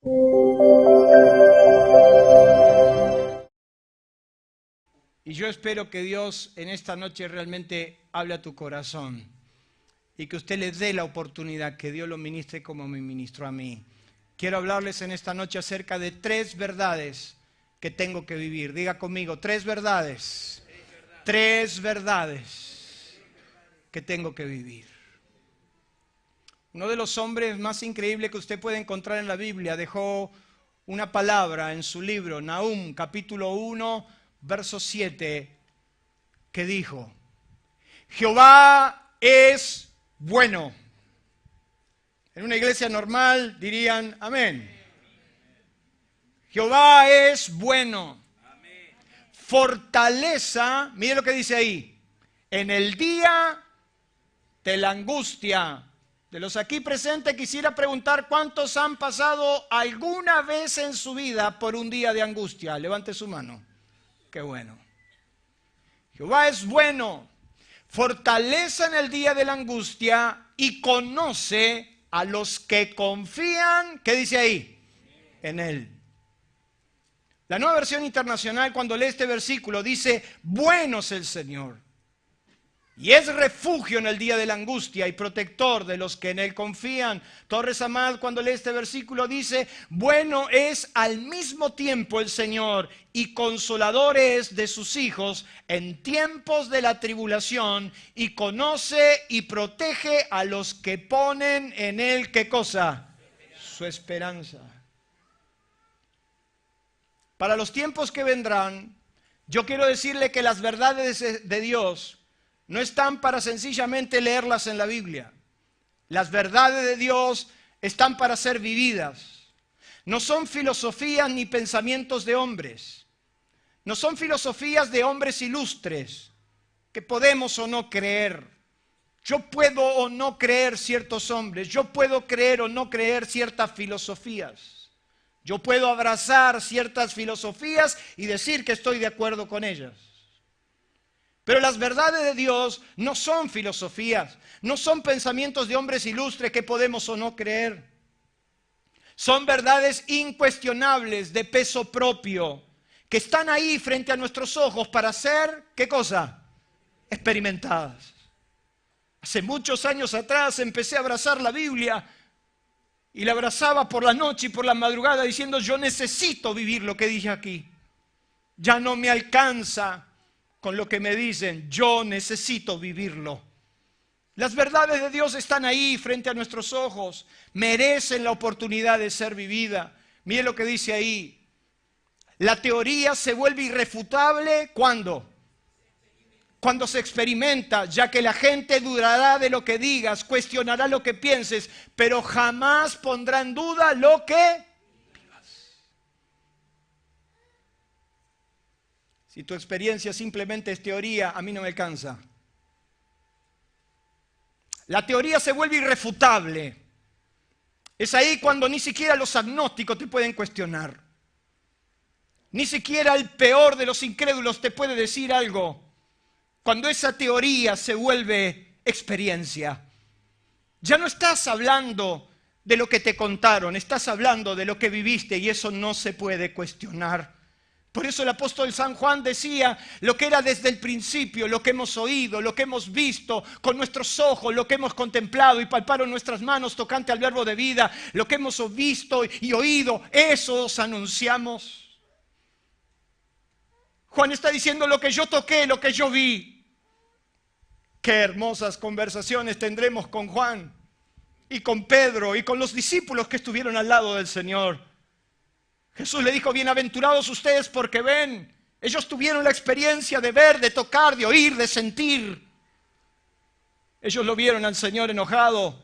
Y yo espero que Dios en esta noche realmente hable a tu corazón y que usted le dé la oportunidad que Dios lo ministre como me ministró a mí. Quiero hablarles en esta noche acerca de 3 verdades que tengo que vivir. Diga conmigo, 3 verdades. 3 verdades que tengo que vivir. Uno de los hombres más increíbles que usted puede encontrar en la Biblia dejó una palabra en su libro, Nahum, capítulo 1, verso 7, que dijo: Jehová es bueno. En una iglesia normal dirían amén. Jehová es bueno. Fortaleza, mire lo que dice ahí, en el día de la angustia. De los aquí presentes quisiera preguntar cuántos han pasado alguna vez en su vida por un día de angustia. Levante su mano. Qué bueno. Jehová es bueno, fortaleza en el día de la angustia y conoce a los que confían, ¿qué dice ahí? En Él. La Nueva Versión Internacional, cuando lee este versículo, dice: bueno es el Señor y es refugio en el día de la angustia y protector de los que en Él confían. Torres Amat, cuando lee este versículo, dice: bueno es al mismo tiempo el Señor y consolador es de sus hijos en tiempos de la tribulación, y conoce y protege a los que ponen en Él, ¿qué cosa? Su esperanza. Para los tiempos que vendrán, yo quiero decirle que las verdades de Dios no están para sencillamente leerlas en la Biblia. Las verdades de Dios están para ser vividas. No son filosofías ni pensamientos de hombres. No son filosofías de hombres ilustres que podemos o no creer. Yo puedo o no creer ciertos hombres. Yo puedo creer o no creer ciertas filosofías. Yo puedo abrazar ciertas filosofías y decir que estoy de acuerdo con ellas. Pero las verdades de Dios no son filosofías, no son pensamientos de hombres ilustres que podemos o no creer. Son verdades incuestionables, de peso propio, que están ahí frente a nuestros ojos para ser, ¿qué cosa? Experimentadas. Hace muchos años atrás empecé a abrazar la Biblia y la abrazaba por la noche y por la madrugada diciendo: yo necesito vivir lo que dije aquí. Ya no me alcanza con lo que me dicen, yo necesito vivirlo. Las verdades de Dios están ahí frente a nuestros ojos, merecen la oportunidad de ser vivida. Mire lo que dice ahí: la teoría se vuelve irrefutable, ¿cuándo? Cuando se experimenta, ya que la gente dudará de lo que digas, cuestionará lo que pienses, pero jamás pondrá en duda lo que vivas. Si tu experiencia simplemente es teoría, a mí no me alcanza. La teoría se vuelve irrefutable. Es ahí cuando ni siquiera los agnósticos te pueden cuestionar. Ni siquiera el peor de los incrédulos te puede decir algo. Cuando esa teoría se vuelve experiencia. Ya no estás hablando de lo que te contaron, estás hablando de lo que viviste y eso no se puede cuestionar. Por eso el apóstol San Juan decía: lo que era desde el principio, lo que hemos oído, lo que hemos visto con nuestros ojos, lo que hemos contemplado y palparon nuestras manos tocante al verbo de vida, lo que hemos visto y oído, eso os anunciamos. Juan está diciendo: lo que yo toqué, lo que yo vi. Qué hermosas conversaciones tendremos con Juan y con Pedro y con los discípulos que estuvieron al lado del Señor. Jesús le dijo: bienaventurados ustedes porque ven. Ellos tuvieron la experiencia de ver, de tocar, de oír, de sentir. Ellos lo vieron al Señor enojado,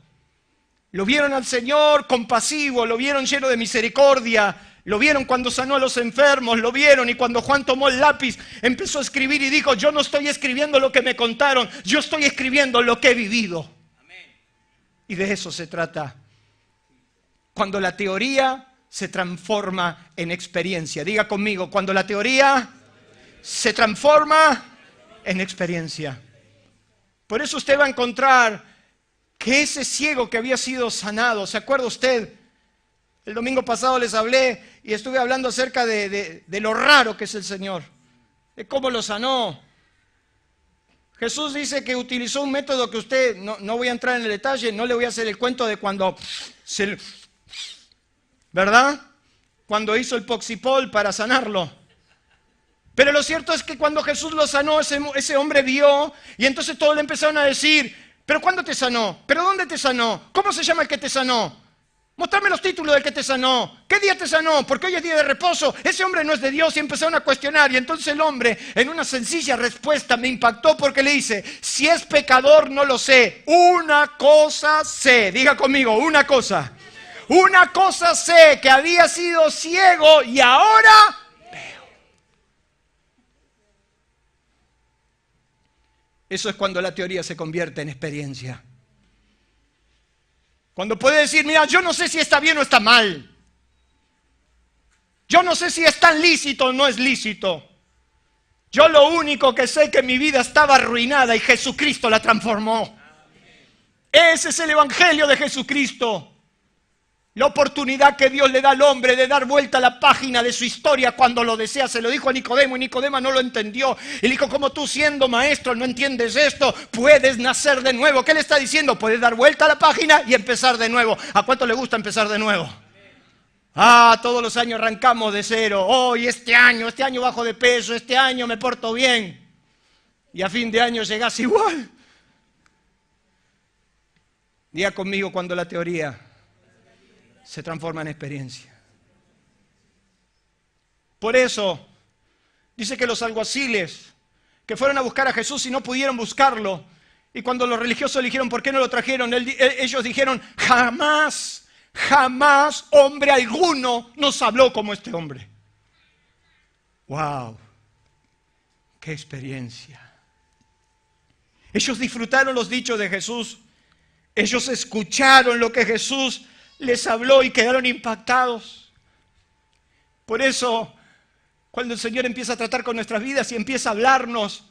lo vieron al Señor compasivo, lo vieron lleno de misericordia, lo vieron cuando sanó a los enfermos, lo vieron, y cuando Juan tomó el lápiz empezó a escribir y dijo: yo no estoy escribiendo lo que me contaron, yo estoy escribiendo lo que he vivido. Amén. Y de eso se trata. Cuando la teoría se transforma en experiencia. Diga conmigo: cuando la teoría se transforma en experiencia. Por eso usted va a encontrar que ese ciego que había sido sanado, ¿se acuerda usted? El domingo pasado les hablé y estuve hablando acerca de lo raro que es el Señor, de cómo lo sanó. Jesús dice que utilizó un método que usted, no voy a entrar en el detalle, no le voy a hacer el cuento de cuando ¿verdad? Cuando hizo el poxipol para sanarlo. Pero lo cierto es que cuando Jesús lo sanó, ese hombre vio y entonces todos le empezaron a decir, ¿pero cuándo te sanó? ¿Pero dónde te sanó? ¿Cómo se llama el que te sanó? Mostrame los títulos del que te sanó. ¿Qué día te sanó? Porque hoy es día de reposo. Ese hombre no es de Dios y empezaron a cuestionar. Y entonces el hombre, en una sencilla respuesta, me impactó porque le dice, si es pecador no lo sé. Una cosa sé. Diga conmigo, una cosa. Una cosa sé, que había sido ciego y ahora veo. Eso es cuando la teoría se convierte en experiencia. Cuando puede decir, mira, yo no sé si está bien o está mal. Yo no sé si es tan lícito o no es lícito. Yo lo único que sé es que mi vida estaba arruinada y Jesucristo la transformó. Ese es el evangelio de Jesucristo. La oportunidad que Dios le da al hombre de dar vuelta a la página de su historia cuando lo desea. Se lo dijo a Nicodemo y Nicodemo no lo entendió. Y le dijo, como tú siendo maestro no entiendes esto, puedes nacer de nuevo. ¿Qué le está diciendo? Puedes dar vuelta a la página y empezar de nuevo. ¿A cuánto le gusta empezar de nuevo? Todos los años arrancamos de cero. Hoy, este año bajo de peso, este año me porto bien. Y a fin de año llegás igual. Diga conmigo cuando la teoría se transforma en experiencia. Por eso, dice que los alguaciles que fueron a buscar a Jesús y no pudieron buscarlo, y cuando los religiosos le dijeron, ¿por qué no lo trajeron? Ellos dijeron, jamás hombre alguno nos habló como este hombre. ¡Wow! ¡Qué experiencia! Ellos disfrutaron los dichos de Jesús. Ellos escucharon lo que Jesús les habló y quedaron impactados. Por eso, cuando el Señor empieza a tratar con nuestras vidas y empieza a hablarnos,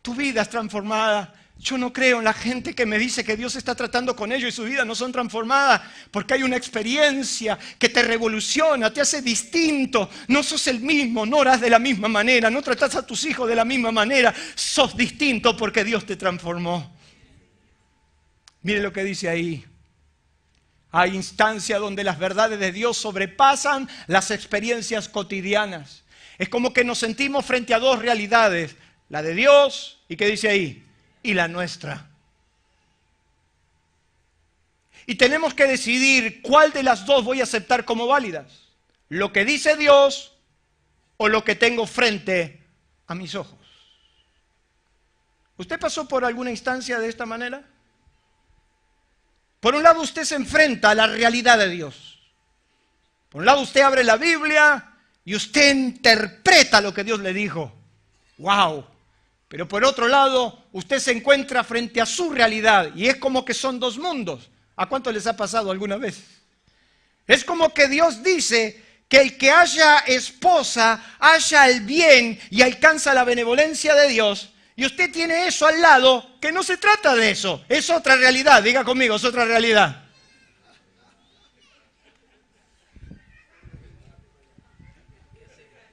tu vida es transformada. Yo no creo en la gente que me dice que Dios está tratando con ellos y su vida no son transformadas, porque hay una experiencia que te revoluciona, te hace distinto. No sos el mismo, no orás de la misma manera, no tratás a tus hijos de la misma manera. Sos distinto porque Dios te transformó. Mire lo que dice ahí. Hay instancias donde las verdades de Dios sobrepasan las experiencias cotidianas. Es como que nos sentimos frente a dos realidades, la de Dios y ¿qué dice ahí? Y la nuestra. Y tenemos que decidir cuál de las dos voy a aceptar como válidas. Lo que dice Dios o lo que tengo frente a mis ojos. ¿Usted pasó por alguna instancia de esta manera? Por un lado usted se enfrenta a la realidad de Dios. Por un lado usted abre la Biblia y usted interpreta lo que Dios le dijo. ¡Wow! Pero por otro lado usted se encuentra frente a su realidad y es como que son dos mundos. ¿A cuánto les ha pasado alguna vez? Es como que Dios dice que el que haya esposa haya el bien y alcanza la benevolencia de Dios. Y usted tiene eso al lado, que no se trata de eso, es otra realidad. Diga conmigo, es otra realidad.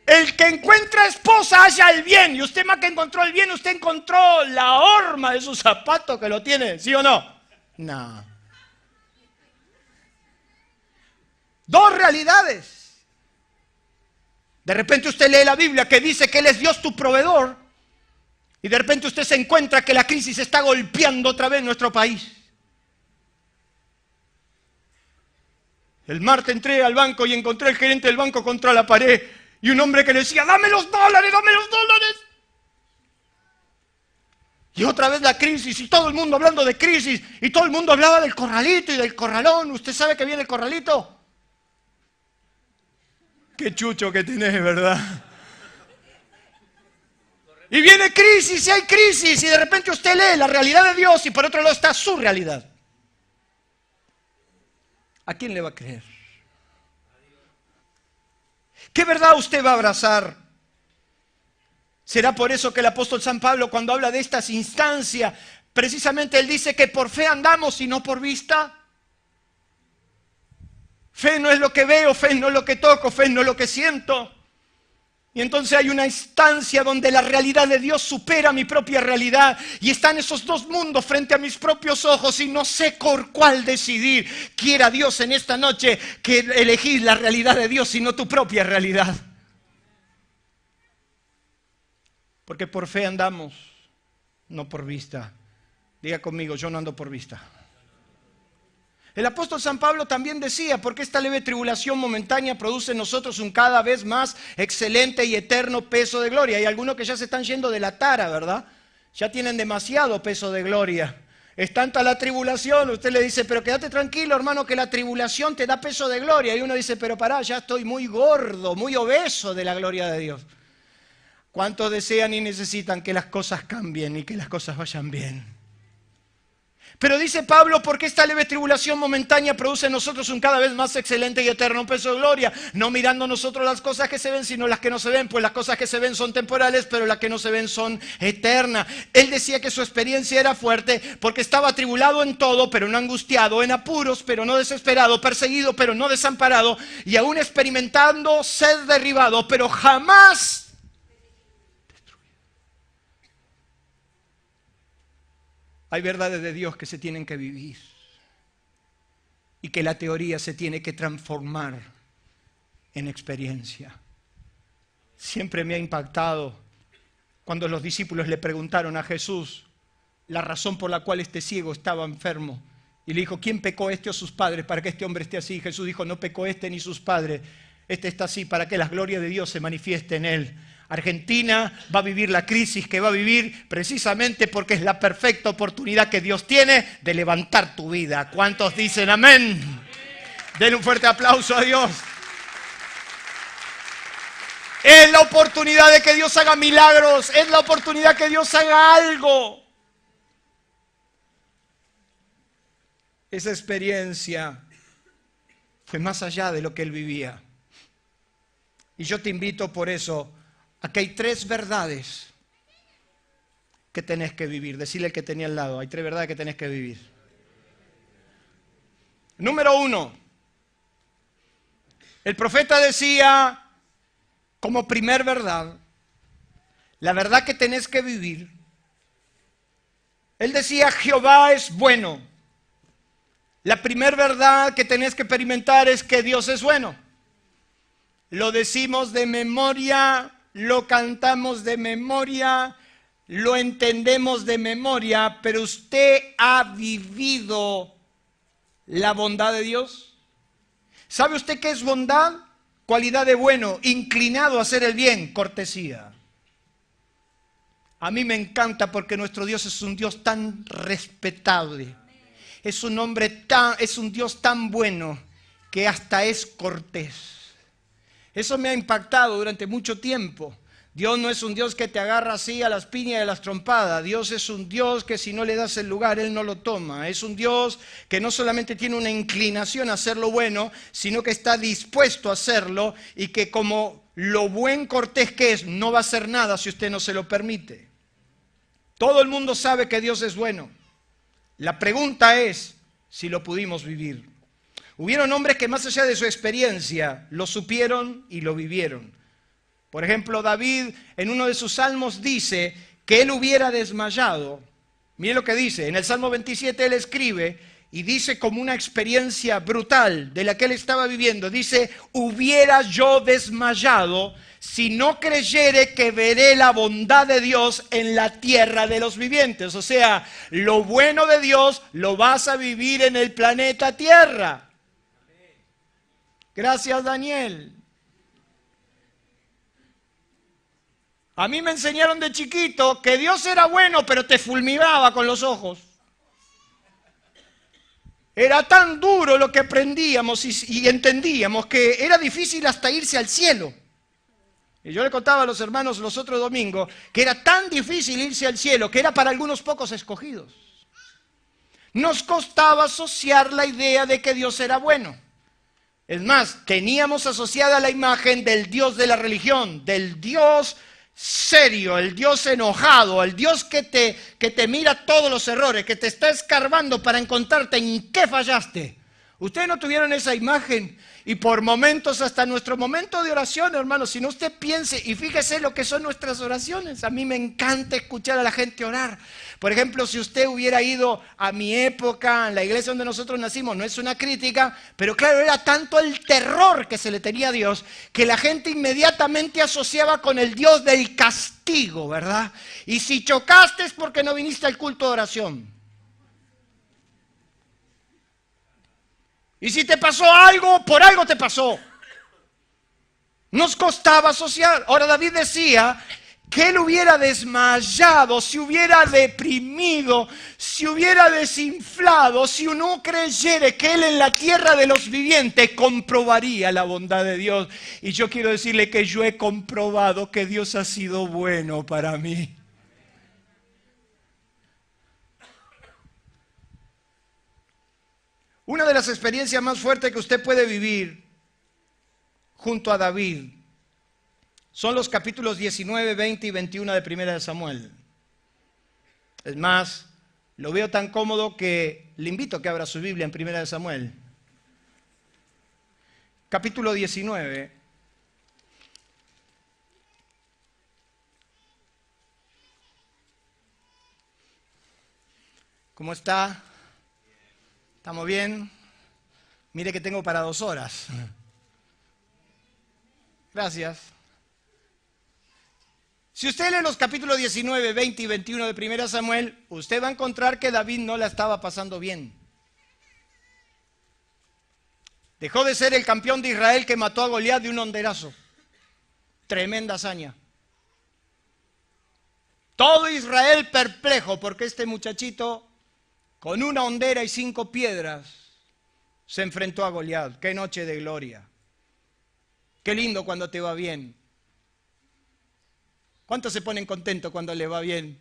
El que encuentra esposa halla el bien, y usted más que encontró el bien, usted encontró la horma de su zapato que lo tiene, ¿sí o no? No. Dos realidades. De repente usted lee la Biblia que dice que Él es Dios tu proveedor. Y de repente usted se encuentra que la crisis está golpeando otra vez nuestro país. El martes entré al banco y encontré al gerente del banco contra la pared. Y un hombre que le decía, dame los dólares, dame los dólares. Y otra vez la crisis y todo el mundo hablando de crisis. Y todo el mundo hablaba del corralito y del corralón. ¿Usted sabe que viene el corralito? Qué chucho que tenés, ¿verdad? Y viene crisis y hay crisis y de repente usted lee la realidad de Dios y por otro lado está su realidad. ¿A quién le va a creer? ¿Qué verdad usted va a abrazar? ¿Será por eso que el apóstol San Pablo cuando habla de estas instancias, precisamente él dice que por fe andamos y no por vista? Fe no es lo que veo, fe no es lo que toco, fe no es lo que siento. Y entonces hay una instancia donde la realidad de Dios supera mi propia realidad. Y están esos dos mundos frente a mis propios ojos y no sé por cuál decidir. Quiera Dios en esta noche que elegís la realidad de Dios y no tu propia realidad. Porque por fe andamos, no por vista. Diga conmigo, yo no ando por vista. El apóstol San Pablo también decía, porque esta leve tribulación momentánea produce en nosotros un cada vez más excelente y eterno peso de gloria. Hay algunos que ya se están yendo de la tara, ¿verdad? Ya tienen demasiado peso de gloria. Es tanta la tribulación, usted le dice, pero quédate tranquilo, hermano, que la tribulación te da peso de gloria. Y uno dice, pero pará, ya estoy muy gordo, muy obeso de la gloria de Dios. ¿Cuántos desean y necesitan que las cosas cambien y que las cosas vayan bien? Pero dice Pablo, porque esta leve tribulación momentánea produce en nosotros un cada vez más excelente y eterno peso de gloria, no mirando nosotros las cosas que se ven, sino las que no se ven, pues las cosas que se ven son temporales, pero las que no se ven son eternas. Él decía que su experiencia era fuerte porque estaba atribulado en todo, pero no angustiado, en apuros, pero no desesperado, perseguido, pero no desamparado, y aún experimentando ser derribado, pero jamás hay verdades de Dios que se tienen que vivir y que la teoría se tiene que transformar en experiencia. Siempre me ha impactado cuando los discípulos le preguntaron a Jesús la razón por la cual este ciego estaba enfermo. Y le dijo, ¿quién pecó, este o sus padres, para que este hombre esté así? Jesús dijo, no pecó este ni sus padres. Este está así para que la gloria de Dios se manifieste en él. Argentina va a vivir la crisis que va a vivir precisamente porque es la perfecta oportunidad que Dios tiene de levantar tu vida. ¿Cuántos dicen amén? Denle un fuerte aplauso a Dios. Es la oportunidad de que Dios haga milagros, es la oportunidad que Dios haga algo. Esa experiencia fue más allá de lo que él vivía. Y yo te invito por eso a que hay 3 verdades que tenés que vivir. Decirle al que tenía al lado, hay 3 verdades que tenés que vivir. Número 1, el profeta decía como primer verdad, la verdad que tenés que vivir. Él decía, Jehová es bueno. La primer verdad que tenés que experimentar es que Dios es bueno. Lo decimos de memoria, lo cantamos de memoria, lo entendemos de memoria, pero ¿usted ha vivido la bondad de Dios? ¿Sabe usted qué es bondad? Cualidad de bueno, inclinado a hacer el bien, cortesía. A mí me encanta porque nuestro Dios es un Dios tan respetable. Es un Dios tan bueno que hasta es cortés. Eso me ha impactado durante mucho tiempo. Dios no es un Dios que te agarra así a las piñas y a las trompadas. Dios es un Dios que si no le das el lugar, Él no lo toma. Es un Dios que no solamente tiene una inclinación a hacer lo bueno, sino que está dispuesto a hacerlo y que como lo buen cortés que es, no va a hacer nada si usted no se lo permite. Todo el mundo sabe que Dios es bueno. La pregunta es si lo pudimos vivir. Hubieron hombres que más allá de su experiencia lo supieron y lo vivieron. Por ejemplo, David en uno de sus salmos dice que él hubiera desmayado. Mire lo que dice, en el Salmo 27 él escribe y dice como una experiencia brutal de la que él estaba viviendo. Dice, hubiera yo desmayado si no creyere que veré la bondad de Dios en la tierra de los vivientes. O sea, lo bueno de Dios lo vas a vivir en el planeta Tierra. Gracias, Daniel. A mí me enseñaron de chiquito que Dios era bueno, pero te fulminaba con los ojos. Era tan duro lo que aprendíamos y entendíamos que era difícil hasta irse al cielo. Y yo le contaba a los hermanos los otros domingos que era tan difícil irse al cielo que era para algunos pocos escogidos. Nos costaba asociar la idea de que Dios era bueno. Es más, teníamos asociada la imagen del Dios de la religión, del Dios serio, el Dios enojado, el Dios que te mira todos los errores, que te está escarbando para encontrarte en qué fallaste. Ustedes no tuvieron esa imagen y por momentos, hasta nuestro momento de oración, hermanos, si no usted piense y fíjese lo que son nuestras oraciones. A mí me encanta escuchar a la gente orar. Por ejemplo, si usted hubiera ido a mi época, en la iglesia donde nosotros nacimos, no es una crítica, pero claro, era tanto el terror que se le tenía a Dios, que la gente inmediatamente asociaba con el Dios del castigo, ¿verdad? Y si chocaste es porque no viniste al culto de oración. Y si te pasó algo, por algo te pasó. Nos costaba asociar. Ahora David decía que él hubiera desmayado, se hubiera deprimido, se hubiera desinflado, si uno creyere que él en la tierra de los vivientes comprobaría la bondad de Dios. Y yo quiero decirle que yo he comprobado que Dios ha sido bueno para mí. Una de las experiencias más fuertes que usted puede vivir junto a David son los capítulos 19, 20 y 21 de Primera de Samuel. Es más, lo veo tan cómodo que le invito a que abra su Biblia en Primera de Samuel. Capítulo 19. ¿Cómo está? ¿Estamos bien? Mire que tengo para 2 horas. Gracias. Si usted lee los capítulos 19, 20 y 21 de 1 Samuel, usted va a encontrar que David no la estaba pasando bien. Dejó de ser el campeón de Israel que mató a Goliat de un honderazo. Tremenda hazaña. Todo Israel perplejo porque este muchachito, con una hondera y 5 piedras, se enfrentó a Goliat. ¡Qué noche de gloria! ¡Qué lindo cuando te va bien! ¿Cuántos se ponen contentos cuando le va bien?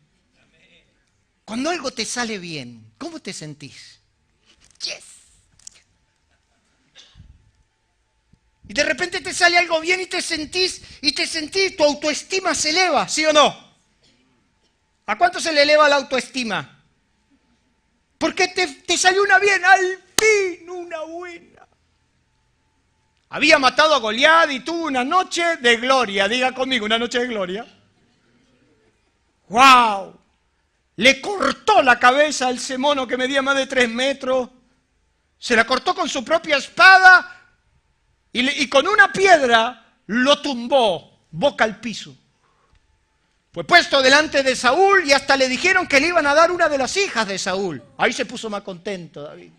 Cuando algo te sale bien, ¿cómo te sentís? ¡Yes! Y de repente te sale algo bien y te sentís, tu autoestima se eleva, ¿sí o no? ¿A cuánto se le eleva la autoestima? Porque te salió una bien, al fin una buena. Había matado a Goliat y tuvo una noche de gloria. Diga conmigo, una noche de gloria. ¡Wow! Le cortó la cabeza a ese mono que medía más de 3 metros. Se la cortó con su propia espada y con una piedra lo tumbó boca al piso. Fue puesto delante de Saúl y hasta le dijeron que le iban a dar una de las hijas de Saúl. Ahí se puso más contento David.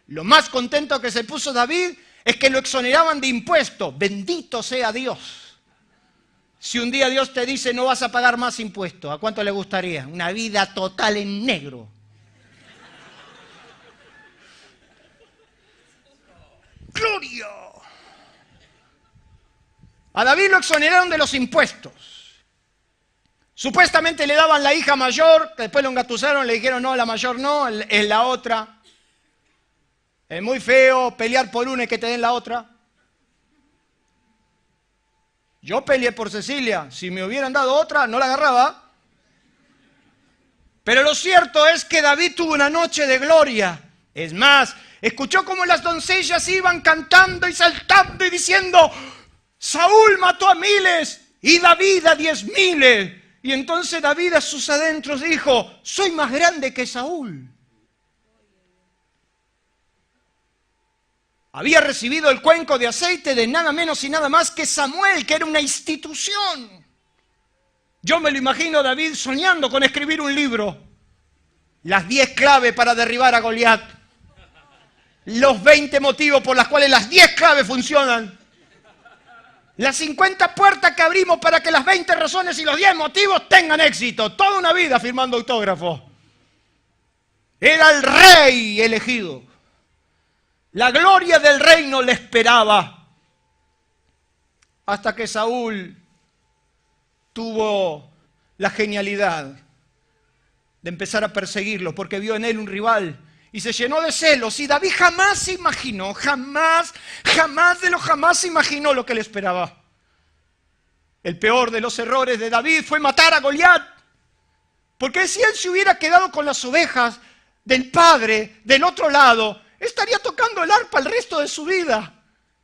Lo más contento que se puso David es que lo exoneraban de impuestos. Bendito sea Dios. Si un día Dios te dice no vas a pagar más impuestos, ¿a cuánto le gustaría? Una vida total en negro. ¡Gloria! A David lo exoneraron de los impuestos. Supuestamente le daban la hija mayor, que después lo engatusaron, le dijeron no, la mayor no, es la otra. Es muy feo pelear por una y que te den la otra. Yo peleé por Cecilia, si me hubieran dado otra no la agarraba. Pero lo cierto es que David tuvo una noche de gloria. Es más, escuchó cómo las doncellas iban cantando y saltando y diciendo, Saúl mató a miles y David a 10,000. Y entonces David a sus adentros dijo, soy más grande que Saúl. Había recibido el cuenco de aceite de nada menos y nada más que Samuel, que era una institución. Yo me lo imagino a David soñando con escribir un libro. Las 10 claves para derribar a Goliat. Los 20 motivos por los cuales las 10 claves funcionan. Las 50 puertas que abrimos para que las 20 razones y los 10 motivos tengan éxito. Toda una vida firmando autógrafos. Era el rey elegido. La gloria del reino le esperaba. Hasta que Saúl tuvo la genialidad de empezar a perseguirlo porque vio en él un rival. Y se llenó de celos. Y David jamás se imaginó, jamás se imaginó lo que le esperaba. El peor de los errores de David fue matar a Goliat. Porque si él se hubiera quedado con las ovejas del padre del otro lado, estaría tocando el arpa el resto de su vida.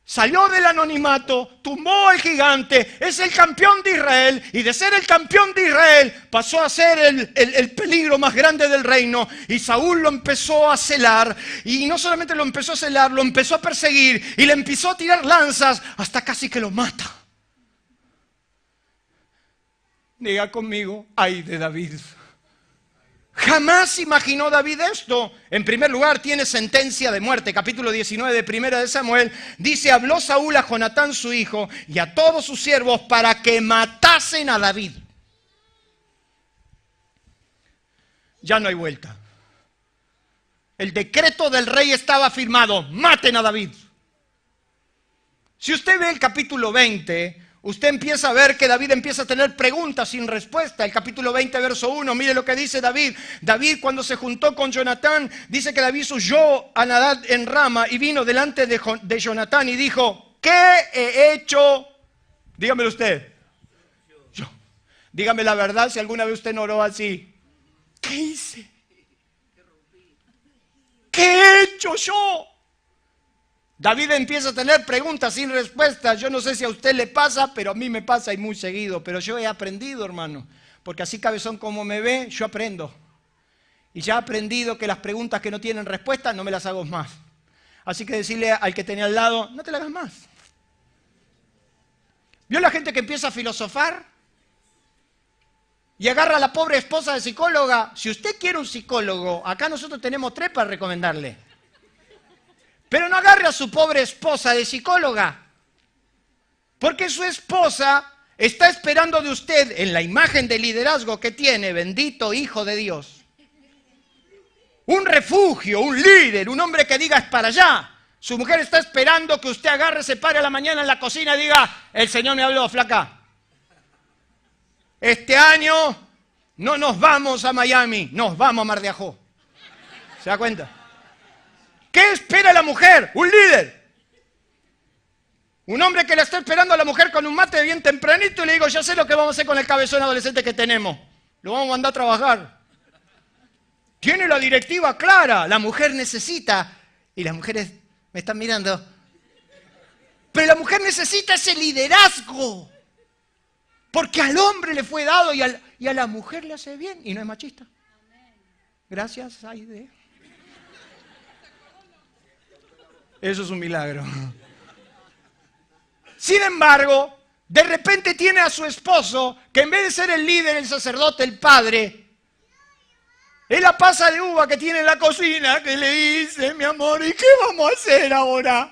Salió del anonimato, tumbó al gigante, es el campeón de Israel, y de ser el campeón de Israel pasó a ser el peligro más grande del reino, y Saúl lo empezó a celar, y no solamente lo empezó a celar, lo empezó a perseguir, y le empezó a tirar lanzas hasta casi que lo mata. Diga conmigo, ay de David. Jamás imaginó David esto. En primer lugar, tiene sentencia de muerte. Capítulo 19 de Primera de Samuel dice: habló Saúl a Jonatán su hijo y a todos sus siervos para que matasen a David. Ya no hay vuelta. El decreto del rey estaba firmado: maten a David. Si usted ve el capítulo 20, usted empieza a ver que David empieza a tener preguntas sin respuesta. El capítulo 20, verso 1, mire lo que dice David. David, cuando se juntó con Jonatán, dice que David huyó a Nadab en Rama y vino delante de Jonatán y dijo: ¿qué he hecho? Dígamelo usted. Yo. Dígame la verdad si alguna vez usted no oró así. ¿Qué hice? ¿Qué he hecho yo? David empieza a tener preguntas sin respuestas. Yo no sé si a usted le pasa, pero a mí me pasa y muy seguido. Pero yo he aprendido, hermano, porque así cabezón como me ve, yo aprendo. Y ya he aprendido que las preguntas que no tienen respuesta no me las hago más. Así que decirle al que tenía al lado: no te las hagas más. ¿Vio la gente que empieza a filosofar? Y agarra a la pobre esposa de psicóloga. Si usted quiere un psicólogo, acá nosotros tenemos 3 para recomendarle. Pero no agarre a su pobre esposa de psicóloga, porque su esposa está esperando de usted, en la imagen de liderazgo que tiene, bendito Hijo de Dios, un refugio, un líder, un hombre que diga: es para allá. Su mujer está esperando que usted agarre, se pare a la mañana en la cocina y diga: el Señor me habló, flaca. Este año no nos vamos a Miami, nos vamos a Mar de Ajó. ¿Se da cuenta? ¿Qué espera la mujer? Un líder. Un hombre que le está esperando a la mujer con un mate bien tempranito y le digo: ya sé lo que vamos a hacer con el cabezón adolescente que tenemos. Lo vamos a mandar a trabajar. Tiene la directiva clara. La mujer necesita, y las mujeres me están mirando, pero la mujer necesita ese liderazgo. Porque al hombre le fue dado y a la mujer le hace bien y no es machista. Gracias, Aide. Eso es un milagro. Sin embargo, de repente tiene a su esposo que en vez de ser el líder, el sacerdote, el padre, es la pasa de uva que tiene en la cocina, que le dice: mi amor, ¿y qué vamos a hacer ahora?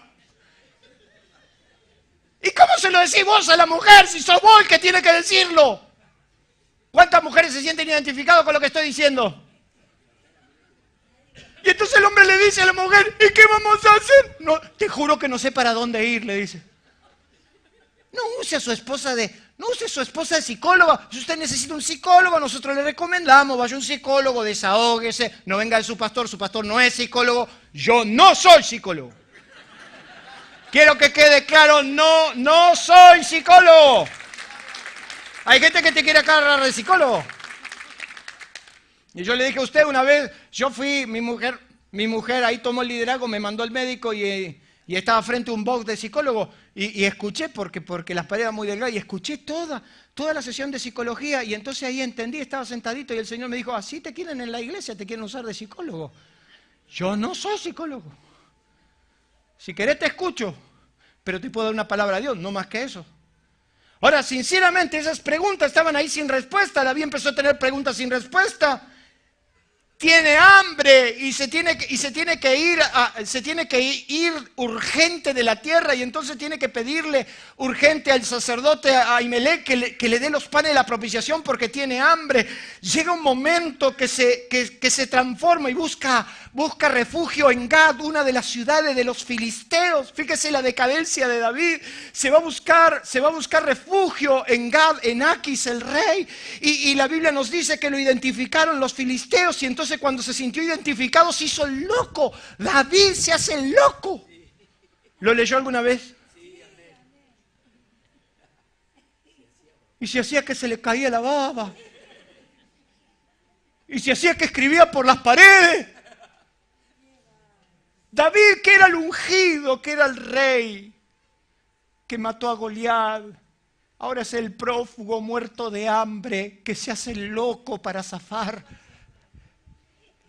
¿Y cómo se lo decís vos a la mujer si sos vos el que tiene que decirlo? ¿Cuántas mujeres se sienten identificadas con lo que estoy diciendo? Y entonces el hombre le dice a la mujer: ¿y qué vamos a hacer? No, te juro que no sé para dónde ir, le dice. No use a su esposa de psicóloga. Si usted necesita un psicólogo, nosotros le recomendamos: vaya a un psicólogo, desahóguese, no venga de su pastor no es psicólogo. Yo no soy psicólogo. Quiero que quede claro, no soy psicólogo. Hay gente que te quiere agarrar de psicólogo. Y yo le dije a usted una vez, yo fui, mi mujer ahí tomó el liderazgo, me mandó al médico y estaba frente a un box de psicólogo y escuché, porque las paredes eran muy delgadas, y escuché toda la sesión de psicología, y entonces ahí entendí, estaba sentadito y el Señor me dijo: así te quieren en la iglesia, te quieren usar de psicólogo. Yo no soy psicólogo. Si querés te escucho, pero te puedo dar una palabra de Dios, no más que eso. Ahora, sinceramente, esas preguntas estaban ahí sin respuesta. David empezó a tener preguntas sin respuesta. Tiene hambre y se tiene que ir urgente de la tierra, y entonces tiene que pedirle urgente al sacerdote Ahimelech que le dé los panes de la propiciación porque tiene hambre. Llega un momento que se transforma y busca refugio en Gad, una de las ciudades de los filisteos. Fíjese la decadencia de David. Se va a buscar refugio en Gad, en Aquis, el rey, y la Biblia nos dice que lo identificaron los filisteos, y entonces cuando se sintió identificado se hizo el loco. David se hace el loco. ¿Lo leyó alguna vez? Y se hacía que se le caía la baba. Y se hacía que escribía por las paredes. David, que era el ungido, que era el rey, que mató a Goliat, ahora es el prófugo muerto de hambre, que se hace loco para zafar.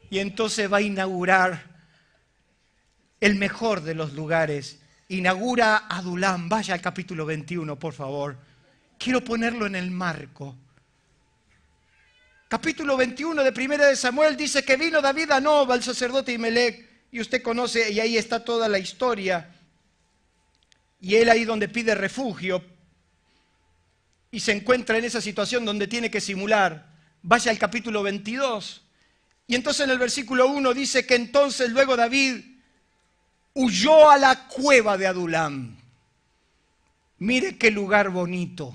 Y entonces va a inaugurar el mejor de los lugares. Inaugura Adulam. Vaya al capítulo 21, por favor. Quiero ponerlo en el marco. Capítulo 21 de Primera de Samuel dice que vino David a Nob, al sacerdote Imelec, y usted conoce, y ahí está toda la historia. Y él ahí donde pide refugio, y se encuentra en esa situación donde tiene que simular. Vaya al capítulo 22. Y entonces en el versículo 1 dice que entonces luego David huyó a la cueva de Adulam. Mire qué lugar bonito.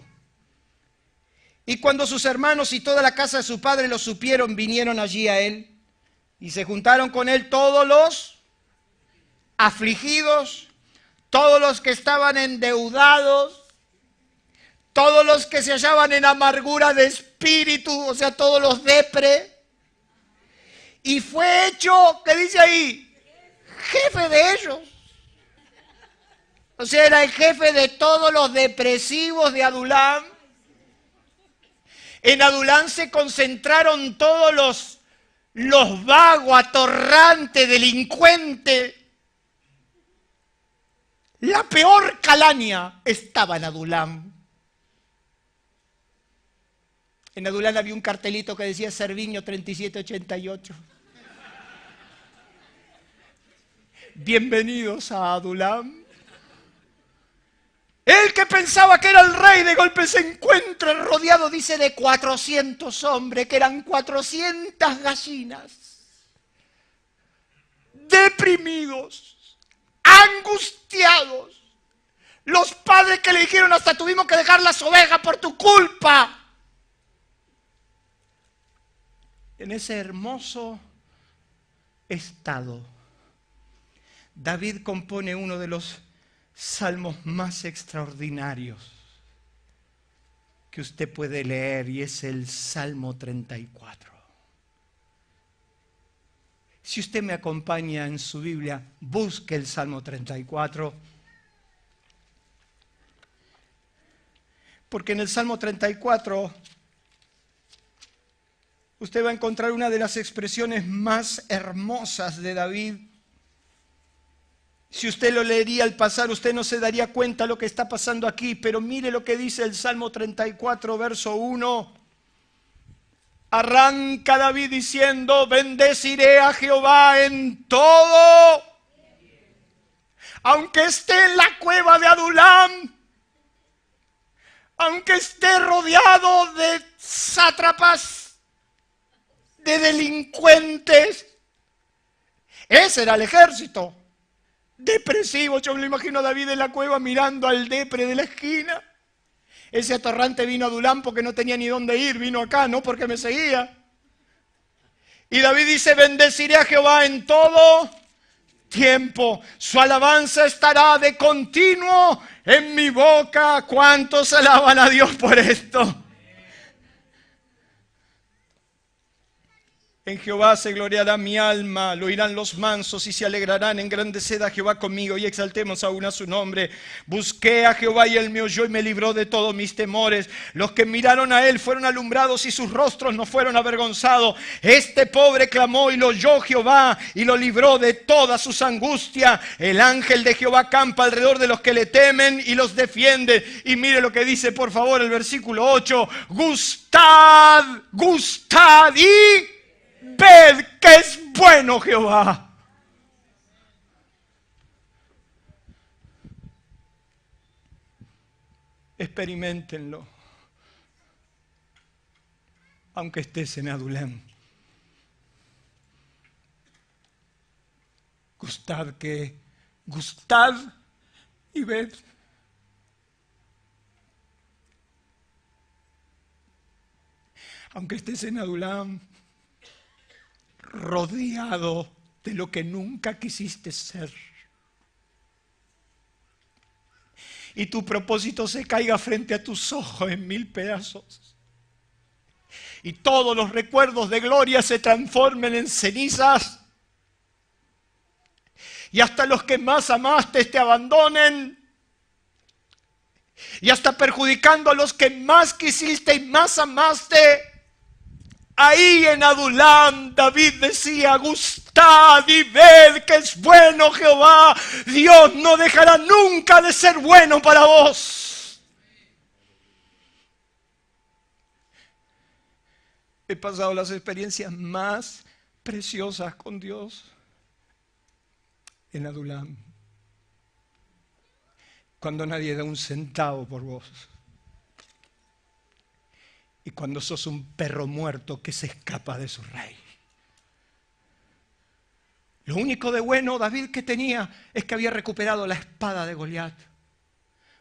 Y cuando sus hermanos y toda la casa de su padre lo supieron, vinieron allí a él y se juntaron con él todos los afligidos, todos los que estaban endeudados, todos los que se hallaban en amargura de espíritu, o sea, todos los depre. Y fue hecho, ¿qué dice ahí? Jefe de ellos. O sea, era el jefe de todos los depresivos de Adulam. En Adulam se concentraron todos los vagos, atorrantes, delincuentes. La peor calaña estaba en Adulam. En Adulam había un cartelito que decía Cerviño 3788. Bienvenidos a Adulam. El que pensaba que era el rey, de golpe se encuentra rodeado, dice, de 400 hombres, que eran 400 gallinas. Deprimidos, angustiados. Los padres que le dijeron, hasta tuvimos que dejar las ovejas por tu culpa. En ese hermoso estado, David compone uno de los salmos más extraordinarios que usted puede leer, y es el Salmo 34. Si usted me acompaña en su Biblia, busque el Salmo 34. Porque en el Salmo 34 usted va a encontrar una de las expresiones más hermosas de David. Si usted lo leería al pasar, usted no se daría cuenta de lo que está pasando aquí, pero mire lo que dice el Salmo 34, verso 1. Arranca David diciendo, bendeciré a Jehová en todo, aunque esté en la cueva de Adulam, aunque esté rodeado de sátrapas, de delincuentes. Ese era el ejército. Depresivo, yo me lo imagino a David en la cueva mirando al depre de la esquina. Ese atorrante vino a Adulam porque no tenía ni dónde ir, vino acá, no porque me seguía. Y David dice, bendeciré a Jehová en todo tiempo, su alabanza estará de continuo en mi boca. ¿Cuántos alaban a Dios por esto? En Jehová se gloriará mi alma, lo oirán los mansos y se alegrarán. Engrandeced a Jehová conmigo y exaltemos aún a su nombre. Busqué a Jehová y él me oyó y me libró de todos mis temores. Los que miraron a él fueron alumbrados y sus rostros no fueron avergonzados. Este pobre clamó y lo oyó Jehová y lo libró de todas sus angustias. El ángel de Jehová campa alrededor de los que le temen y los defiende. Y mire lo que dice, por favor, el versículo 8. Gustad, gustad y ved que es bueno Jehová. Experiméntenlo, aunque estés en Adulam. Gustad y ved. Aunque estés en Adulam, rodeado de lo que nunca quisiste ser, y tu propósito se caiga frente a tus ojos en 1000 pedazos, y todos los recuerdos de gloria se transformen en cenizas, y hasta los que más amaste te abandonen, y hasta perjudicando a los que más quisiste y más amaste. Ahí en Adulam David decía: gustad y ved que es bueno Jehová, Dios no dejará nunca de ser bueno para vos. He pasado las experiencias más preciosas con Dios en Adulam, cuando nadie da un centavo por vos. Y cuando sos un perro muerto que se escapa de su rey. Lo único de bueno David que tenía es que había recuperado la espada de Goliat.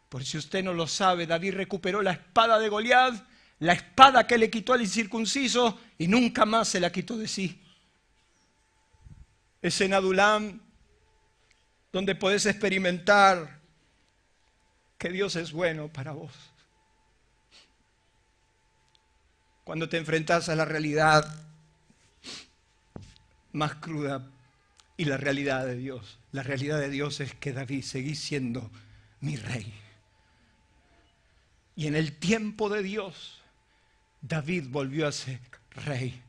Por si usted no lo sabe, David recuperó la espada de Goliat, la espada que le quitó al incircunciso, y nunca más se la quitó de sí. Es en Adulam donde podés experimentar que Dios es bueno para vos. Cuando te enfrentas a la realidad más cruda y la realidad de Dios. La realidad de Dios es que David seguís siendo mi rey. Y en el tiempo de Dios, David volvió a ser rey.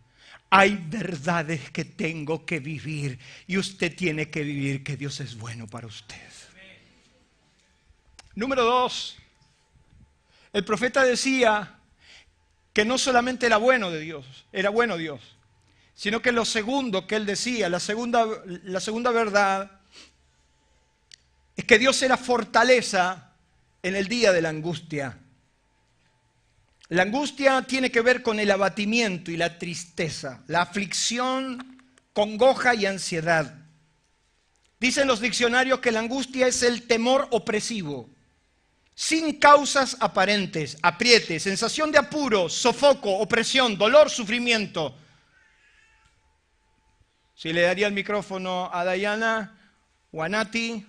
Hay verdades que tengo que vivir y usted tiene que vivir que Dios es bueno para usted. Número 2, el profeta decía que no solamente era bueno Dios, sino que lo segundo que él decía, la segunda verdad, es que Dios era fortaleza en el día de la angustia. La angustia tiene que ver con el abatimiento y la tristeza, la aflicción, congoja y ansiedad. Dicen los diccionarios que la angustia es el temor opresivo, sin causas aparentes, apriete, sensación de apuro, sofoco, opresión, dolor, sufrimiento. Si le daría el micrófono a Dayana o a Nati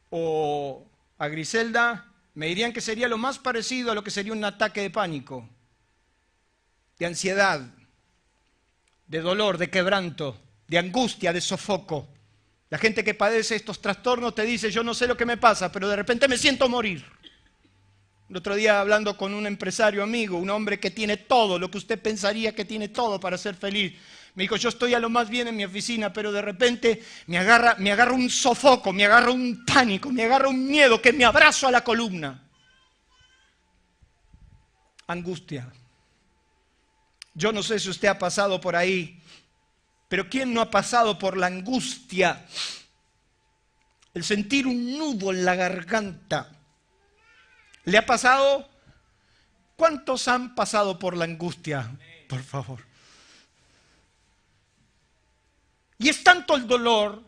o a Griselda, me dirían que sería lo más parecido a lo que sería un ataque de pánico, de ansiedad, de dolor, de quebranto, de angustia, de sofoco. La gente que padece estos trastornos te dice: yo no sé lo que me pasa, pero de repente me siento morir. El otro día, hablando con un empresario amigo, un hombre que tiene todo, lo que usted pensaría que tiene todo para ser feliz, me dijo: yo estoy a lo más bien en mi oficina, pero de repente me agarra un sofoco, me agarra un pánico, me agarra un miedo que me abrazo a la columna. Angustia. Yo no sé si usted ha pasado por ahí, pero ¿quién no ha pasado por la angustia? El sentir un nudo en la garganta. ¿Le ha pasado? ¿Cuántos han pasado por la angustia? Por favor. Y es tanto el dolor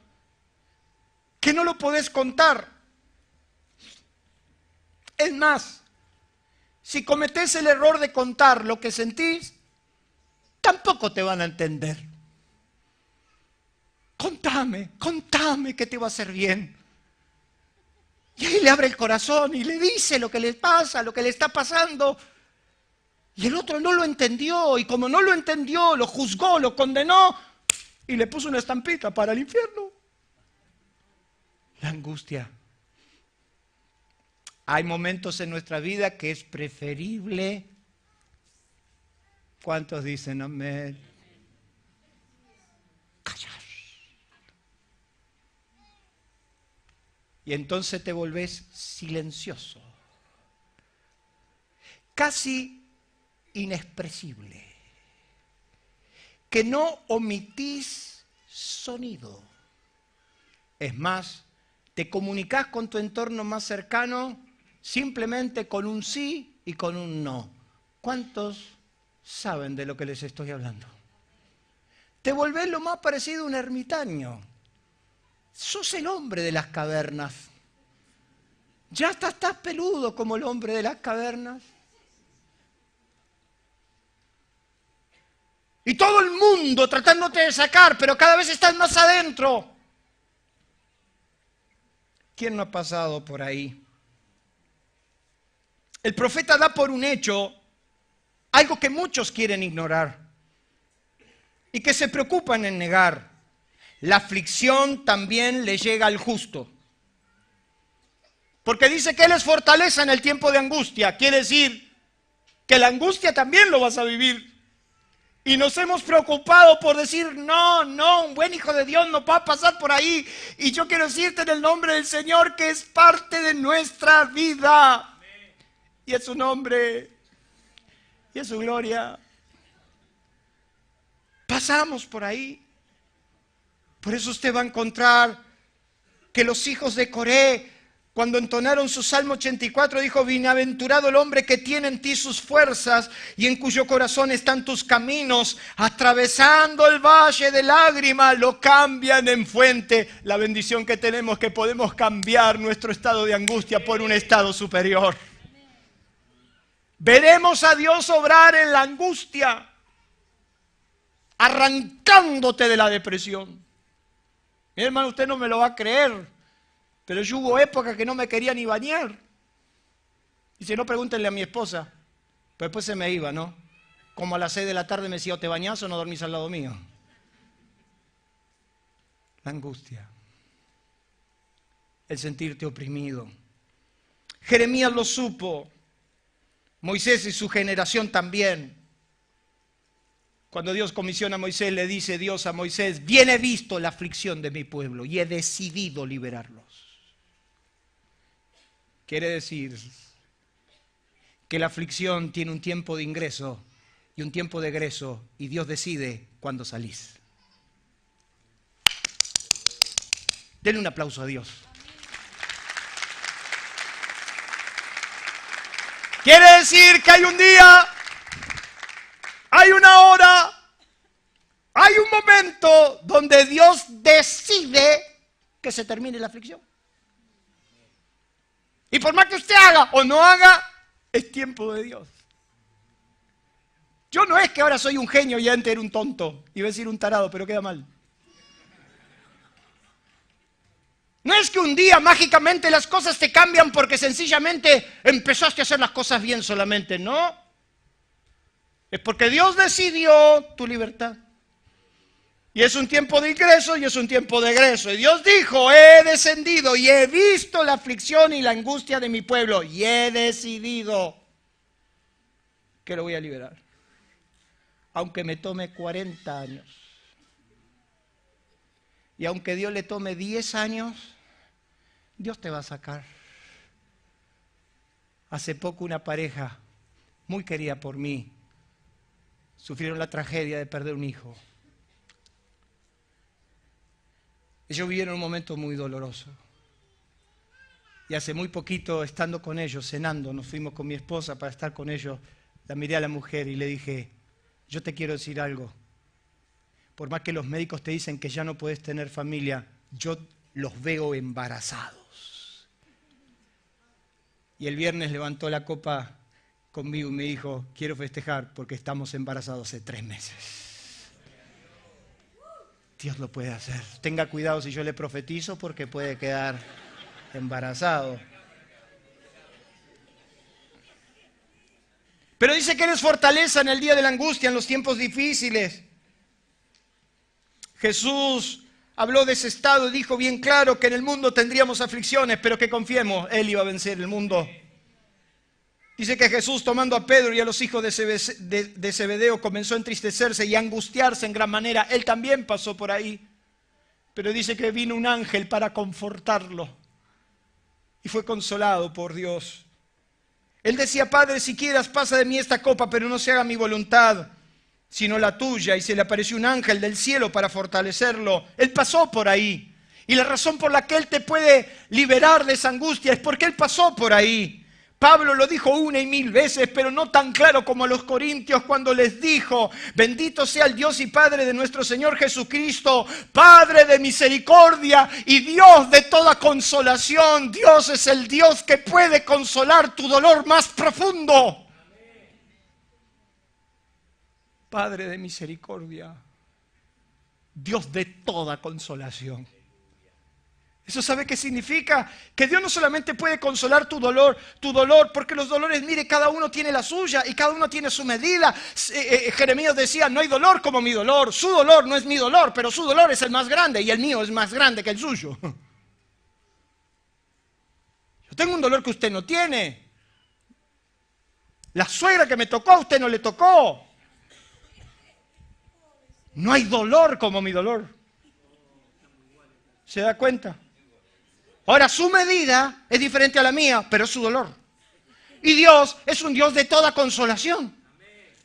que no lo podés contar. Es más, si cometés el error de contar lo que sentís, tampoco te van a entender. Contame que te va a hacer bien. Y ahí le abre el corazón y le dice lo que le pasa, lo que le está pasando. Y el otro no lo entendió, y como no lo entendió, lo juzgó, lo condenó y le puso una estampita para el infierno. La angustia. Hay momentos en nuestra vida que es preferible. ¿Cuántos dicen amén? Callar. Y entonces te volvés silencioso, casi inexpresible, que no omitís sonido. Es más, te comunicás con tu entorno más cercano simplemente con un sí y con un no. ¿Cuántos saben de lo que les estoy hablando? Te volvés lo más parecido a un ermitaño. Sos el hombre de las cavernas. Ya estás peludo como el hombre de las cavernas. Y todo el mundo tratándote de sacar, pero cada vez estás más adentro. ¿Quién no ha pasado por ahí? El profeta da por un hecho algo que muchos quieren ignorar y que se preocupan en negar. la aflicción también le llega al justo. Porque dice que Él es fortaleza en el tiempo de angustia. Quiere decir que la angustia también lo vas a vivir. Y nos hemos preocupado por decir, no, un buen hijo de Dios no va a pasar por ahí. Y yo quiero decirte en el nombre del Señor que es parte de nuestra vida. Y es su nombre. Y es su gloria. Pasamos por ahí. Por eso usted va a encontrar que los hijos de Coré, cuando entonaron su Salmo 84, dijo, bienaventurado el hombre que tiene en ti sus fuerzas y en cuyo corazón están tus caminos, atravesando el valle de lágrimas, lo cambian en fuente. La bendición que tenemos que podemos cambiar nuestro estado de angustia por un estado superior. Veremos a Dios obrar en la angustia, arrancándote de la depresión. Mi hermano, usted no me lo va a creer, pero yo hubo épocas que no me quería ni bañar. Y si no, pregúntenle a mi esposa. Pero después se me iba, ¿no? Como a las 6 de la tarde me decía, o te bañás o no dormís al lado mío. La angustia. El sentirte oprimido. Jeremías lo supo. Moisés y su generación también. Cuando Dios comisiona a Moisés, le dice Dios a Moisés, bien he visto la aflicción de mi pueblo y he decidido liberarlos. Quiere decir que la aflicción tiene un tiempo de ingreso y un tiempo de egreso y Dios decide cuándo salís. Denle un aplauso a Dios. Quiere decir que hay un día, hay una hora, hay un momento donde Dios decide que se termine la aflicción. Y por más que usted haga o no haga, es tiempo de Dios. Yo no es que ahora soy un genio y antes era un tonto. Iba a decir un tarado, pero queda mal. No es que un día mágicamente las cosas te cambian porque sencillamente empezaste a hacer las cosas bien solamente, no. Es porque Dios decidió tu libertad. Y es un tiempo de ingreso y es un tiempo de egreso. Y Dios dijo, he descendido y he visto la aflicción y la angustia de mi pueblo. Y he decidido que lo voy a liberar. Aunque me tome 40 años. Y aunque Dios le tome 10 años, Dios te va a sacar. Hace poco una pareja muy querida por mí sufrieron la tragedia de perder un hijo. Ellos vivieron un momento muy doloroso. Y hace muy poquito, estando con ellos, cenando, nos fuimos con mi esposa para estar con ellos, la miré a la mujer y le dije, yo te quiero decir algo. Por más que los médicos te dicen que ya no puedes tener familia, yo los veo embarazados. Y el viernes levantó la copa conmigo y me dijo, quiero festejar porque estamos embarazados hace 3 meses. Dios lo puede hacer. Tenga cuidado si yo le profetizo porque puede quedar embarazado. Pero dice que eres fortaleza en el día de la angustia, en los tiempos difíciles. Jesús habló de ese estado y dijo bien claro que en el mundo tendríamos aflicciones, pero que confiemos, Él iba a vencer el mundo. Dice que Jesús, tomando a Pedro y a los hijos de Zebedeo, comenzó a entristecerse y a angustiarse en gran manera. Él también pasó por ahí. Pero dice que vino un ángel para confortarlo. Y fue consolado por Dios. Él decía, Padre, si quieras, pasa de mí esta copa, pero no se haga mi voluntad, sino la tuya. Y se le apareció un ángel del cielo para fortalecerlo. Él pasó por ahí. Y la razón por la que Él te puede liberar de esa angustia es porque Él pasó por ahí. Pablo lo dijo 1 y 1000 veces, pero no tan claro como a los corintios cuando les dijo, bendito sea el Dios y Padre de nuestro Señor Jesucristo, Padre de misericordia y Dios de toda consolación. Dios es el Dios que puede consolar tu dolor más profundo. Padre de misericordia, Dios de toda consolación. ¿Eso sabe qué significa? Que Dios no solamente puede consolar tu dolor, porque los dolores, mire, cada uno tiene la suya y cada uno tiene su medida. Jeremías decía, no hay dolor como mi dolor. Su dolor no es mi dolor, pero su dolor es el más grande y el mío es más grande que el suyo. Yo tengo un dolor que usted no tiene. La suegra que me tocó, a usted no le tocó. No hay dolor como mi dolor. ¿Se da cuenta? Ahora, su medida es diferente a la mía, pero es su dolor. Y Dios es un Dios de toda consolación.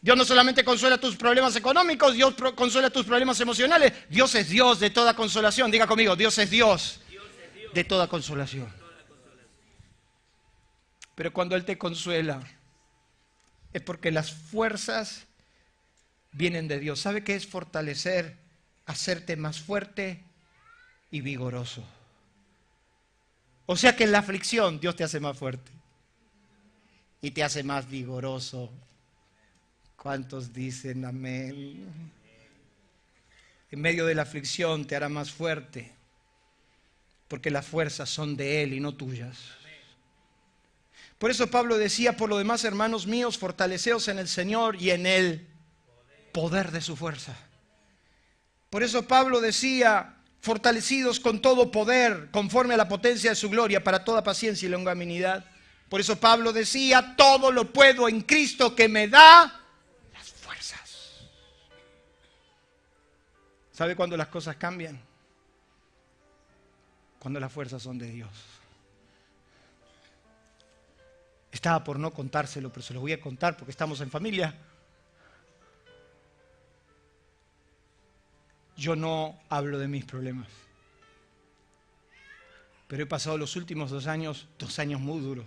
Dios no solamente consuela tus problemas económicos, Dios consuela tus problemas emocionales. Dios es Dios de toda consolación. Diga conmigo, Dios es Dios de toda consolación. Pero cuando Él te consuela, es porque las fuerzas vienen de Dios. ¿Sabe qué es fortalecer? Hacerte más fuerte y vigoroso. O sea que en la aflicción Dios te hace más fuerte y te hace más vigoroso. ¿Cuántos dicen amén? En medio de la aflicción te hará más fuerte, porque las fuerzas son de Él y no tuyas. Por eso Pablo decía, por lo demás, hermanos míos, fortaleceos en el Señor y en el poder de su fuerza. Por eso Pablo decía, fortalecidos con todo poder, conforme a la potencia de su gloria, para toda paciencia y longanimidad. Por eso Pablo decía, todo lo puedo en Cristo que me da las fuerzas. ¿Sabe cuándo las cosas cambian? Cuando las fuerzas son de Dios. Estaba por no contárselo, pero se lo voy a contar porque estamos en familia. Yo no hablo de mis problemas, pero he pasado los últimos 2 años muy duros.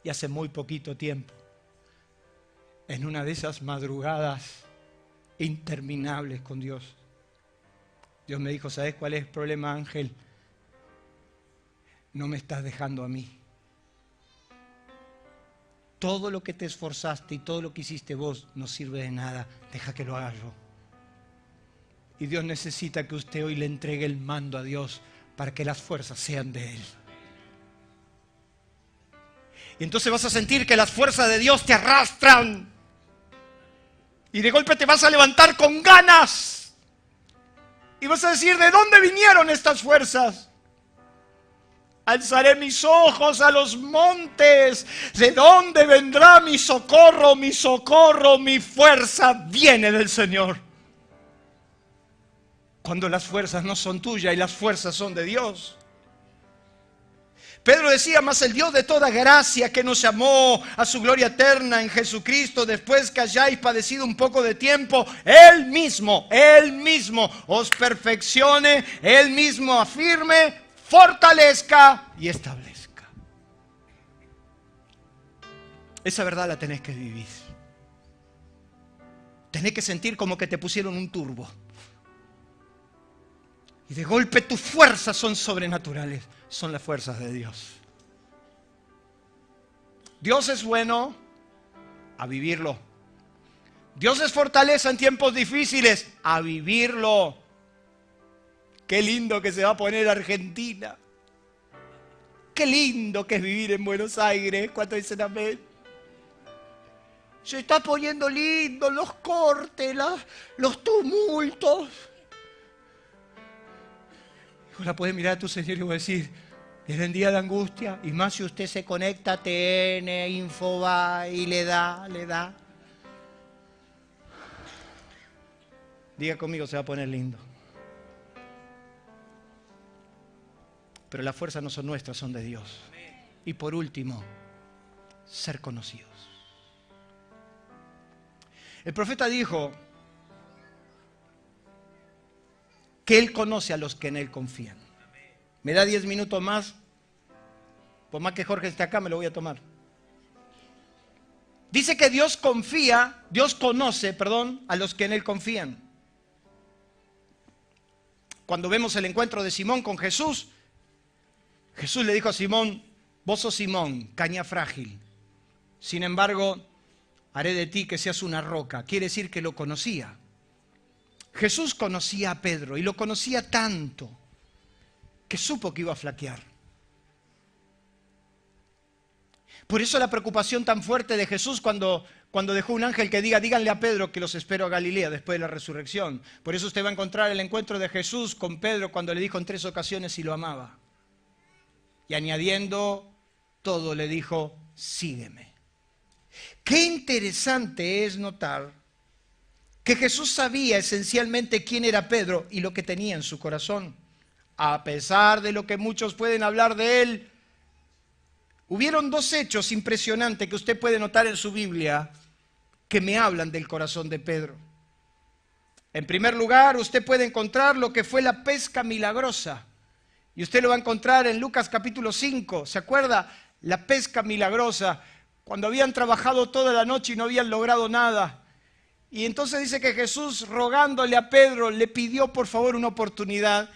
Y hace muy poquito tiempo, en una de esas madrugadas interminables con Dios, Dios me dijo, ¿sabes cuál es el problema, Ángel? No me estás dejando a mí. Todo lo que te esforzaste y todo lo que hiciste vos no sirve de nada. Deja que lo haga yo. Y Dios necesita que usted hoy le entregue el mando a Dios para que las fuerzas sean de Él. Y entonces vas a sentir que las fuerzas de Dios te arrastran. Y de golpe te vas a levantar con ganas. Y vas a decir, ¿de dónde vinieron estas fuerzas? Alzaré mis ojos a los montes. ¿De dónde vendrá mi socorro? Mi socorro, mi fuerza viene del Señor. Cuando las fuerzas no son tuyas y las fuerzas son de Dios. Pedro decía, mas el Dios de toda gracia que nos llamó a su gloria eterna en Jesucristo, después que hayáis padecido un poco de tiempo, Él mismo os perfeccione, Él mismo afirme, fortalezca y establezca. Esa verdad la tenés que vivir. Tenés que sentir como que te pusieron un turbo. Y de golpe tus fuerzas son sobrenaturales. Son las fuerzas de Dios. Dios es bueno a vivirlo. Dios es fortaleza en tiempos difíciles a vivirlo. Qué lindo que se va a poner Argentina. Qué lindo que es vivir en Buenos Aires. ¿Cuánto dicen amén? Se está poniendo lindo los cortes, los tumultos. Ahora puedes mirar a tu Señor y decir, viene día de angustia, y más si usted se conecta a TN, Infobae y le da. Diga conmigo, se va a poner lindo. Pero las fuerzas no son nuestras, son de Dios. Y por último, ser conocidos. El profeta dijo que Él conoce a los que en Él confían. ¿Me da 10 minutos más? Por más que Jorge esté acá, me lo voy a tomar. Dice que Dios conoce a los que en Él confían. Cuando vemos el encuentro de Simón con Jesús, Jesús le dijo a Simón, vos sos Simón, caña frágil. Sin embargo, haré de ti que seas una roca. Quiere decir que lo conocía. Jesús conocía a Pedro y lo conocía tanto que supo que iba a flaquear. Por eso la preocupación tan fuerte de Jesús cuando dejó un ángel que diga, díganle a Pedro que los espero a Galilea después de la resurrección. Por eso usted va a encontrar el encuentro de Jesús con Pedro cuando le dijo en 3 ocasiones si lo amaba. Y añadiendo todo le dijo, sígueme. Qué interesante es notar que Jesús sabía esencialmente quién era Pedro y lo que tenía en su corazón. A pesar de lo que muchos pueden hablar de él, hubieron 2 hechos impresionantes que usted puede notar en su Biblia que me hablan del corazón de Pedro. En primer lugar, usted puede encontrar lo que fue la pesca milagrosa. Y usted lo va a encontrar en Lucas capítulo 5. ¿Se acuerda? La pesca milagrosa. Cuando habían trabajado toda la noche y no habían logrado nada. Y entonces dice que Jesús, rogándole a Pedro, le pidió por favor una oportunidad.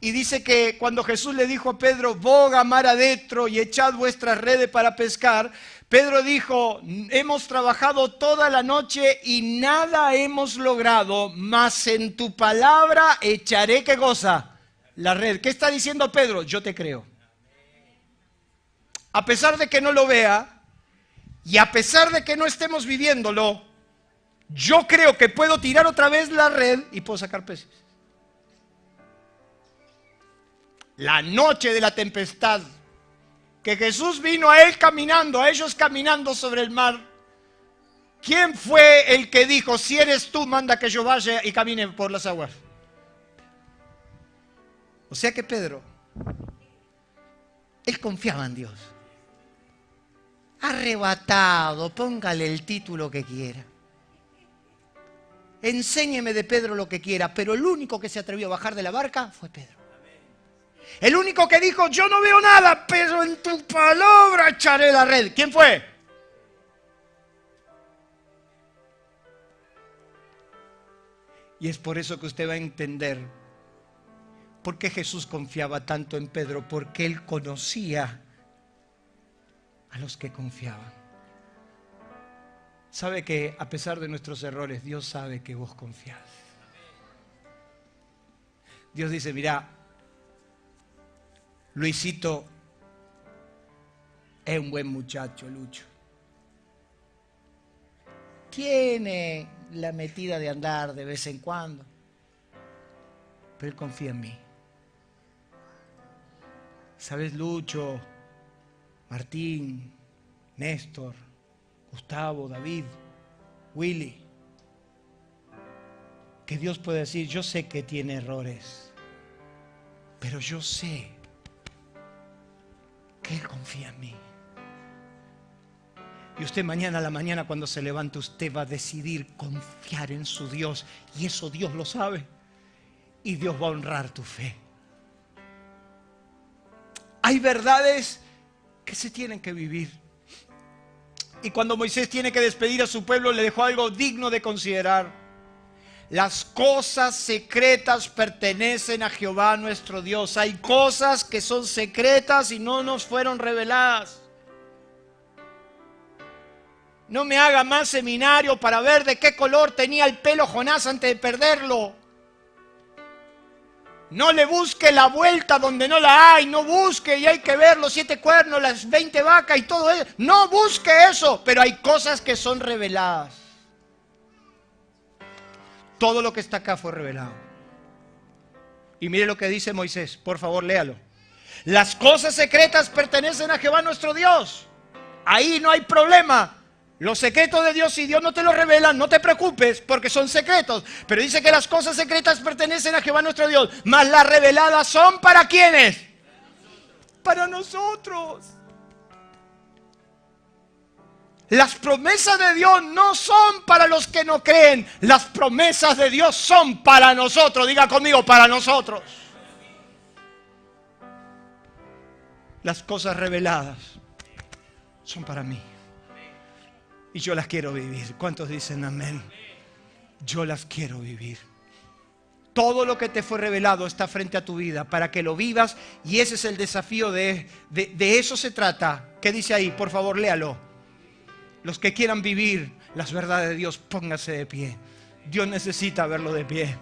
Y dice que cuando Jesús le dijo a Pedro, boga mar adentro y echad vuestras redes para pescar, Pedro dijo, hemos trabajado toda la noche y nada hemos logrado, mas en tu palabra echaré, ¿qué cosa? La red. ¿Qué está diciendo Pedro? Yo te creo. A pesar de que no lo vea y a pesar de que no estemos viviéndolo, yo creo que puedo tirar otra vez la red y puedo sacar peces. La noche de la tempestad, que Jesús vino a él caminando, a ellos caminando sobre el mar. ¿Quién fue el que dijo, si eres tú, manda que yo vaya y camine por las aguas? O sea que Pedro, él confiaba en Dios. Arrebatado, póngale el título que quiera. Enséñeme de Pedro lo que quiera, pero el único que se atrevió a bajar de la barca fue Pedro. El único que dijo, yo no veo nada, pero en tu palabra echaré la red. ¿Quién fue? Y es por eso que usted va a entender por qué Jesús confiaba tanto en Pedro, porque él conocía a los que confiaban. Sabe que a pesar de nuestros errores, Dios sabe que vos confiás. Dios dice, mirá, Luisito es un buen muchacho, Lucho. Tiene la metida de andar de vez en cuando, pero él confía en mí. ¿Sabes, Lucho, Martín, Néstor, Gustavo, David, Willy? Que Dios puede decir, yo sé que tiene errores, pero yo sé que Él confía en mí. Y usted mañana a la mañana cuando se levante, usted va a decidir confiar en su Dios. Y eso Dios lo sabe. Y Dios va a honrar tu fe. Hay verdades que se tienen que vivir. Y cuando Moisés tiene que despedir a su pueblo, le dejó algo digno de considerar. Las cosas secretas pertenecen a Jehová nuestro Dios. Hay cosas que son secretas y no nos fueron reveladas. No me haga más seminario para ver de qué color tenía el pelo Jonás antes de perderlo. No le busque la vuelta donde no la hay. No busque y hay que ver los 7 cuernos, las 20 vacas y todo eso. No busque eso, pero hay cosas que son reveladas. Todo lo que está acá fue revelado. Y mire lo que dice Moisés, por favor léalo. Las cosas secretas pertenecen a Jehová nuestro Dios. Ahí no hay problema. Los secretos de Dios, si Dios no te los revela, no te preocupes porque son secretos. Pero dice que las cosas secretas pertenecen a Jehová nuestro Dios. Mas las reveladas son ¿para quiénes? Para nosotros. Las promesas de Dios no son para los que no creen. Las promesas de Dios son para nosotros. Diga conmigo, para nosotros. Las cosas reveladas son para mí. Y yo las quiero vivir. ¿Cuántos dicen amén? Yo las quiero vivir. Todo lo que te fue revelado está frente a tu vida para que lo vivas. Y ese es el desafío de eso se trata. ¿Qué dice ahí? Por favor, léalo. Los que quieran vivir las verdades de Dios, pónganse de pie. Dios necesita verlo de pie.